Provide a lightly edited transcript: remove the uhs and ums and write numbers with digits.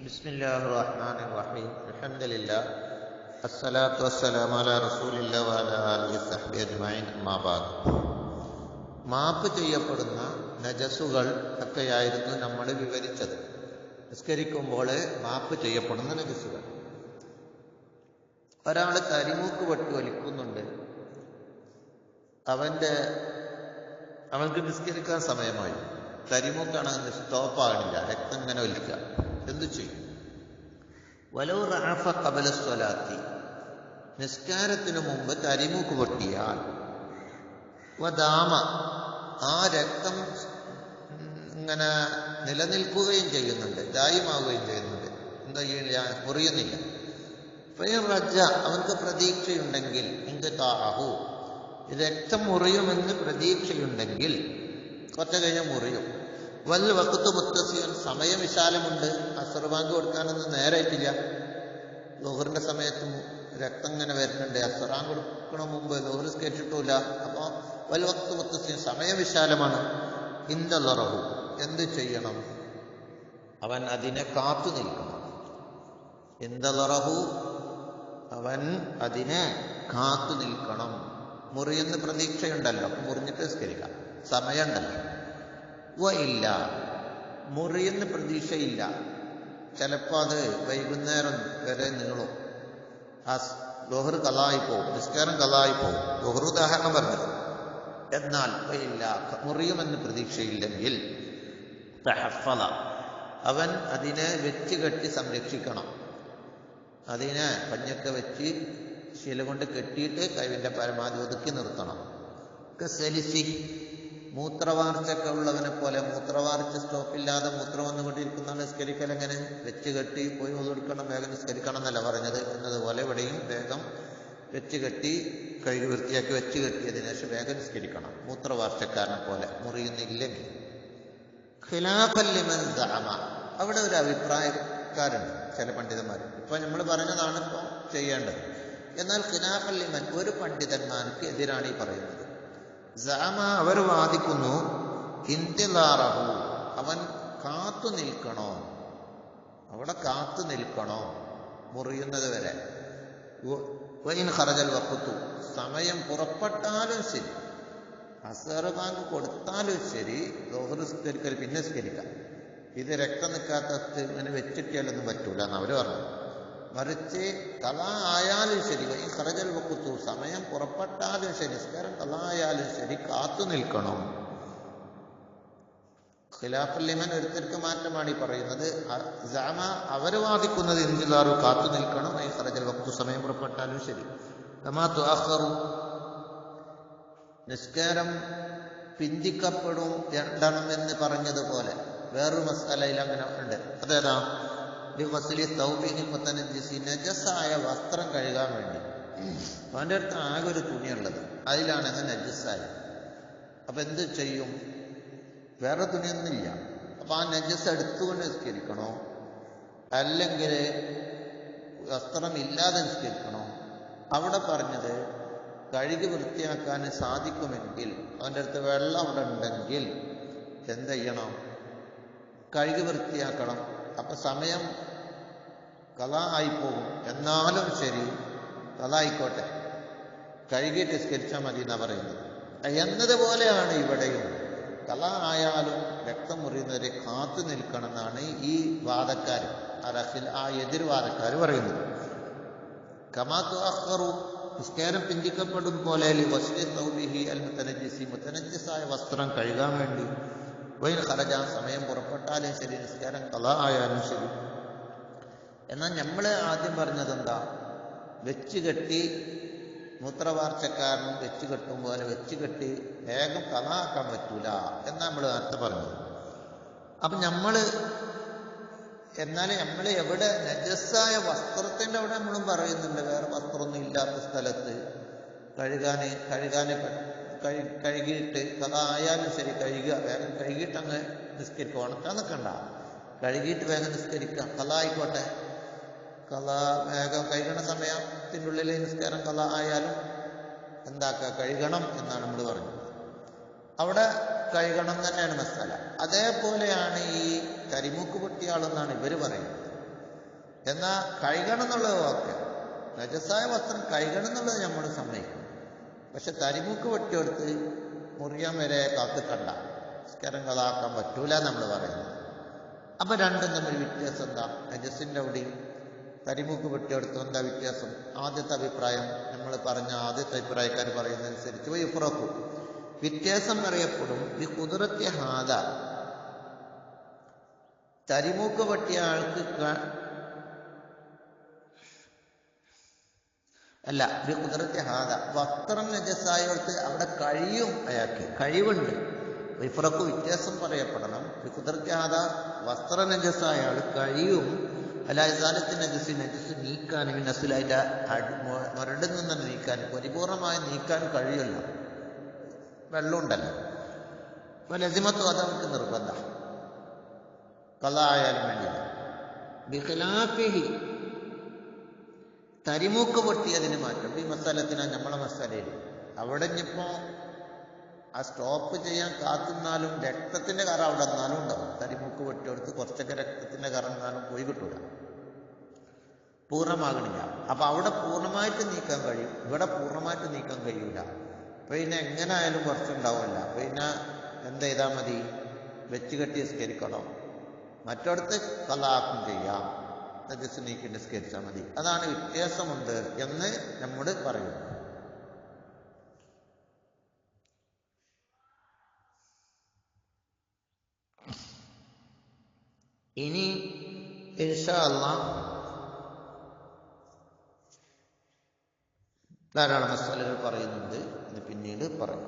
ബിസ്മില്ലാഹിർ റഹ്മാനിർ റഹീം. അൽഹംദുലില്ലാഹ് അസ്സലാത്തു വസ്സലാമു അലാ റസൂലില്ലാഹി വഅലാ ആലിഹി വസഹ്ബിഹി അജ്മഈൻ. അമ്മാ ബഅദ്. മാപ്പ് ചെയ്യപ്പെടുന്ന നജസുകൾ ഒക്കെയായിരുന്നു നമ്മൾ വിവരിച്ചത്. നിസ്കരിക്കുമ്പോൾ മാപ്പ് ചെയ്യപ്പെടുന്ന നജസുകൾ. ഒരാൾ കരിമൂക്ക് വെട്ടി വലിക്കുന്നുണ്ട്, അവൻക്ക് നിസ്കരിക്കാൻ സമയമായി, കരിമൂക്കാണ് സ്റ്റോപ്പാകണില്ല, രക്തം ഇങ്ങനെ വലിക്കുക. എന്തു ചെയ്യും? വലൗ റഅഫ ഖബല സ്വലാത്തി, നിസ്കാരത്തിനു മുമ്പ് കരിമൂക്ക് പൊട്ടിയാൽ, വദാമ, ആ രക്തം ഇങ്ങനെ നിലനിൽക്കുകയും ചെയ്യുന്നുണ്ട്, ദായിമാവുകയും ചെയ്യുന്നുണ്ട്, എന്താ ചെയ്യില്ല, മുറിയുന്നില്ല. ഫയറജ, അവൻക്ക് പ്രതീക്ഷയുണ്ടെങ്കിൽ, ഇൻഖിതാഅഹു, രക്തം മുറിയുമെന്ന് പ്രതീക്ഷയുണ്ടെങ്കിൽ കുറച്ച് കഴിഞ്ഞ് മുറിയും. വൽ വഖ്തു മുത്തസിയൻ, സമയം വിശാലമുണ്ട്, അസ്ർ ബാങ്ക് കൊടുക്കാനൊന്നും നേരായിട്ടില്ല, ളുഹറിന്റെ സമയത്ത് രക്തം ഇങ്ങനെ വരുന്നുണ്ട്, അസ്ർ ബാങ്ക് കൊടുക്കണ മുമ്പ് ളുഹർ നിസ്കരിച്ചിട്ടില്ല. അപ്പോൾ വൽ വഖ്തു മുത്തസിയൻ, സമയം വിശാലമാണ്. ഇൻതളറഹു, എന്ത് ചെയ്യണം? അവൻ അതിനെ കാത്തു നിൽക്കണം. ഇൻതളറഹു, അവൻ അതിനെ കാത്തു നിൽക്കണം. മുറിയുന്ന പ്രതീക്ഷയുണ്ടല്ലോ, മുറിഞ്ഞിട്ട് നിസ്കരിക്കാം, സമയമുണ്ടല്ലോ. ഇല്ല, മുറിയുന്ന പ്രതീക്ഷയില്ല, ചിലപ്പോൾ അത് വൈകുന്നേരം വരെ നീളും, ആ ളുഹർ ഖളായി പോകും, നിസ്കാരം ഖളായി പോകും. ളുഹർ ഉദാഹരണം പറഞ്ഞത്. എന്നാൽ ഇല്ല, മുറിയുമെന്ന് പ്രതീക്ഷയില്ലെങ്കിൽ തഹഫള, അവൻ അതിനെ വെച്ച് കെട്ടി സംരക്ഷിക്കണം. അതിനെ പഞ്ഞൊക്കെ വെച്ച് ശീല കൊണ്ട് കെട്ടിയിട്ട് കഴിവിൻ്റെ പരമാവധി ഒതുക്കി നിർത്തണം. കസലിസി, മൂത്രവാർച്ചൊക്കെ ഉള്ളവനെ പോലെ, മൂത്രവാർച്ച സ്റ്റോപ്പില്ലാതെ മൂത്രം വന്നുകൊണ്ടിരിക്കുന്ന നിസ്കരിക്കൽ എങ്ങനെ? വെച്ച് കെട്ടി പോയി ഒതുക്കണം, വേഗം നിസ്കരിക്കണം എന്നല്ല പറഞ്ഞത്. എന്നതുപോലെ ഇവിടെയും വേഗം വെച്ച് കെട്ടി കഴുകി വൃത്തിയാക്കി വെച്ച് കെട്ടിയതിനു ശേഷം വേഗം നിസ്കരിക്കണം, മൂത്രവാർച്ചക്കാരനെ പോലെ, മുറിയുന്നില്ലെങ്കിൽ. ഖിലാഫൻ ലിമൻ സഅമ, അവിടെ ഒരു അഭിപ്രായക്കാരുണ്ട് ചില പണ്ഡിതന്മാർ. ഇപ്പൊ നമ്മൾ പറഞ്ഞതാണ് ഇപ്പോൾ ചെയ്യേണ്ടത്. എന്നാൽ ഖിലാഫൻ ലിമൻ, ഒരു പണ്ഡിതന്മാർക്ക് എതിരാണ് ഈ പറയുന്നത്. സഅമ, അവർ വാദിക്കുന്നു, ഇന്തിളാറഹു, അവൻ കാത്തു നിൽക്കണോ, അവിടെ കാത്തു നിൽക്കണോ മുറിയുന്നത് വരെ. വഇൻ ഖറജൽ വഖ്തു, സമയം പുറപ്പെട്ടാലും ശരി, അസ്ർ ബാങ്ക് കൊടുത്താലും ശരി, ളുഹർ നിസ്കരിക്കൽ പിന്നെ നിസ്കരിക്കാം. ഇത് രക്തം നിൽക്കാത്ത ഇങ്ങനെ വെച്ചിട്ടിയാലൊന്നും പറ്റൂല എന്ന് അവർ പറഞ്ഞു. മറിച്ച് ഖളാ ആയാലും ശരി, വഇൻ ഖറജൽ വഖ്തു, സമയം പുറപ്പെട്ടാലും ശരി, നിസ്കാരം ഖളാ ആയാലും ശരി, കാത്തു നിൽക്കണം. ഖിലാഫുൽ ലിമൻ, ഒരുത്തർക്ക് മാറ്റമാണ് ഈ പറയുന്നത്. സഅമ, അവർ വാദിക്കുന്നത് ഇന്തിളാറു, കാത്തു നിൽക്കണം, വഇൻ ഖറജൽ വഖ്തു, സമയം പുറപ്പെട്ടാലും ശരി. കമാ തുഅഖറു, നിസ്കാരം പിന്തിക്കപ്പെടും എന്ന് പറഞ്ഞതുപോലെ വേറൊരു മസ്അലയിൽ അങ്ങനെ ഉണ്ട്. അതേതാ? നജസായ വസ്ത്രം കഴുകാൻ വേണ്ടി അവൻ്റെ അടുത്ത് ആകെ ഒരു തുണിയുള്ളത്, അതിലാണ് അങ്ങ് നജസായി. അപ്പൊ എന്ത് ചെയ്യും? വേറെ തുണിയൊന്നുമില്ല. അപ്പൊ ആ നജസ് എടുത്തുകൊണ്ട് നിസ്കരിക്കണോ, അല്ലെങ്കിൽ വസ്ത്രം ഇല്ലാതെ നിസ്കരിക്കണോ? അവിടെ പറഞ്ഞത് കഴുകി വൃത്തിയാക്കാൻ സാധിക്കുമെങ്കിൽ, അവൻ്റെ അടുത്ത് വെള്ളം അവിടെ ഉണ്ടെങ്കിൽ എന്ത് ചെയ്യണം? കഴുകി വൃത്തിയാക്കണം. അപ്പൊ സമയം ഖളാ ആയിപ്പോകും. എന്നാലും ശരി, ഖളാ ആയിക്കോട്ടെ, കഴുകിയിട്ട് നിസ്കരിച്ചാൽ മതി എന്നാ പറയുന്നത്. എന്നതുപോലെയാണ് ഇവിടെയും. ഖളാ ആയാലും രക്തം മുറിയുന്നവരെ കാത്തു നിൽക്കണം എന്നാണ് ഈ വാദക്കാർ, ആ എതിർവാദക്കാർ പറയുന്നത്. കമാ തുഅഖറു, നിസ്കാരം പിന്തിക്കപ്പെടും പോലെ, വസ്ലി സൗബിഹി അൽ മുതനജ്ജിസി, മുതനജ്ജിസായ വസ്ത്രം കഴുകാൻ വേണ്ടി. വൈൻ ഖറജ, സമയം പുറപ്പെട്ടാലും ശരി, നിസ്കാരം ഖളാ ആയാലും ശരി. എന്നാൽ നമ്മൾ ആദ്യം പറഞ്ഞത് എന്താ? വെച്ച് കെട്ടി, മൂത്രവാർച്ചക്കാരൻ വെച്ച് കെട്ടും പോലെ വെച്ച് കെട്ടി വേഗം ഖളാ ആക്കാൻ പറ്റൂല എന്നാ നമ്മൾ നേരത്തെ പറഞ്ഞത്. അപ്പൊ എന്നാൽ നമ്മൾ എവിടെ നജസ്സായ വസ്ത്രത്തിന്റെ അവിടെ നമ്മളും പറയുന്നുണ്ട്, വേറെ വസ്ത്രമൊന്നും ഇല്ലാത്ത സ്ഥലത്ത് കഴുകിയിട്ട് ഖളാ ആയാലും ശരി കഴുകുക, വേഗം കഴുകിയിട്ട് അങ്ങ് നിസ്കരിക്കുക, ഉണക്കാൻ നിൽക്കണ്ട, കഴുകിയിട്ട് വേഗം നിസ്കരിക്കുക, ഖളാ ആയിക്കോട്ടെ. ഖളാ വേഗം കഴുകണ സമയത്തിൻ്റെ ഉള്ളിൽ നിസ്കാരം ഖളാ ആയാലും എന്താക്കുക, കഴുകണം എന്നാണ് നമ്മൾ പറഞ്ഞത്. അവിടെ കഴുകണം തന്നെയാണ് മസാല. അതേപോലെയാണ് ഈ കരിമൂക്ക് പൊട്ടിയ ആളെന്നാണ് ഇവർ പറയുന്നത്. എന്നാ കഴുകണം എന്നുള്ളത് ഓക്കെ, നജസായ വസ്ത്രം കഴുകണം എന്നുള്ളത് നമ്മൾ സമ്മതിക്കും. പക്ഷെ തരിമൂക്ക് വെട്ടിയെടുത്ത് മുറിയാൻ വരെ കാത്തുക്കണ്ട, നിസ്കാരം കളാക്കാൻ പറ്റൂല നമ്മൾ പറയുന്നത്. അപ്പൊ രണ്ടും തമ്മിൽ വ്യത്യാസം എന്താ? നജസിന്റെ അവിടെയും തരിമൂക്ക് വെട്ടിയെടുത്തും എന്താ വ്യത്യാസം? ആദ്യത്തെ അഭിപ്രായം നമ്മൾ പറഞ്ഞ ആദ്യത്തെ അഭിപ്രായക്കാർ പറയുന്നതനുസരിച്ച് വയുഫ്രഖു വ്യത്യാസം അറിയപ്പെടും. ഈ കുതിരത്തെ ഹാദ തരിമൂക്ക് വെട്ടിയ ആൾക്ക് അല്ല, ഈ കുതിരത്തെ ഹാദ വസ്ത്രം നജസായോടത്ത് അവിടെ കഴിയും, അയാൾക്ക് കഴിവുണ്ട്. വിഫ്രഖു വ്യത്യാസം പറയപ്പെടണം. ഈ കുതിരത്തെ ഹാദ വസ്ത്ര നജസായ ആൾ കഴിയും അല്ല ഇസാലത്ത് നജസ് നീക്കാൻ നസിലായിട്ട് മുരടിൽ നിന്ന് നീക്കാൻ പരിപൂർണമായി നീക്കാൻ കഴിയില്ല, വെള്ളമുണ്ടല്ലോ. അപ്പൊ ലസിമത്തു അത് അവർക്ക് നിർബന്ധം, കള ആയാലും വേണ്ടില്ല. ബിഖിലാഫിഹി തരിമൂക്ക് പൊട്ടിയതിന് മാറ്റം. ഈ മസാലത്തിനാ നമ്മളെ മസാലയിൽ അവിടെ ഇനിയിപ്പോ ആ സ്റ്റോപ്പ് ചെയ്യാൻ കാത്തുന്നാലും രക്തത്തിന്റെ കറ അവിടെ എന്നാലും ഉണ്ടാവും. തരിമൂക്ക് പൊട്ടിയെടുത്ത് കുറച്ചൊക്കെ രക്തത്തിന്റെ കറ എന്നാലും പോയി കിട്ടൂല, പൂർണ്ണമാകണില്ല. അപ്പൊ അവിടെ പൂർണ്ണമായിട്ട് നീക്കാൻ കഴിയും, ഇവിടെ പൂർണ്ണമായിട്ട് നീക്കാൻ കഴിയൂല. പിന്നെ എങ്ങനെ ആയാലും കുറച്ചുണ്ടാവുമല്ല. പിന്നെ എന്ത് ചെയ്താൽ മതി? വെച്ച് കെട്ടി നിസ്കരിക്കണം, മറ്റടുത്ത് കളാക്കും ചെയ്യാം, നജസ് നീക്കി നിസ്കരിച്ചാൽ മതി. അതാണ് വ്യത്യാസമുണ്ട് എന്ന് നമ്മോട് പറയുന്നു. ഇനി ഇൻഷാ അല്ലാഹ് ധാരാളം മസാലകൾ പറയുന്നുണ്ട്, ഇത് പിന്നീട് പറയാം.